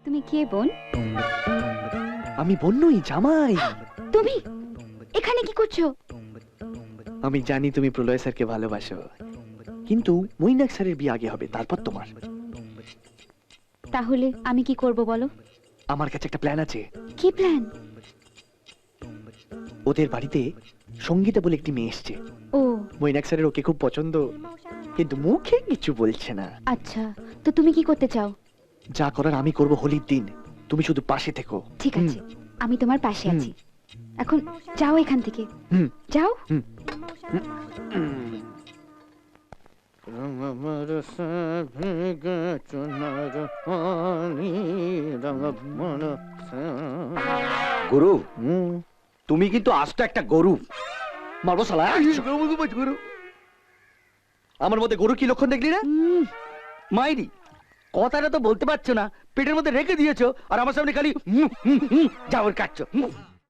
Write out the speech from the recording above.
তুমি কে বোন? আমি বোন নই, জামাই। তুমি এখানে কি করছো? আমি জানি তুমি প্রলয় স্যারকে ভালোবাসো, কিন্তু মৈনাক স্যারের বিয়ে আগে হবে, তারপর তোমার। তাহলে আমি কি করব বলো? আমার কাছে একটা প্ল্যান আছে। কি প্ল্যান? ওদের বাড়িতে সঙ্গীতা বলে একটি মেয়ে এসছে। ও মৈনাক স্যারের ওকে খুব পছন্দ, কিন্তু মুখে কিছু বলছে না। আচ্ছা, তো তুমি কি করতে চাও? যা করার আমি করব হোলির দিন, তুমি শুধু পাশে থেকো। ঠিক আছে, আমি তোমার পাশে আছি। এখন যাও এখান থেকে, হুম। যাও। গুরু, তুমি কিন্তু আস্ত একটা গরু। মারবো শালা। গরু, আমার মধ্যে গরু কি লক্ষণ দেখলি না? মাইরি, কথাটা তো বলতে পারছো না, পেটের মধ্যে রেখে দিয়েছো আর আমার সামনে খালি যাওয়ার কাটছো।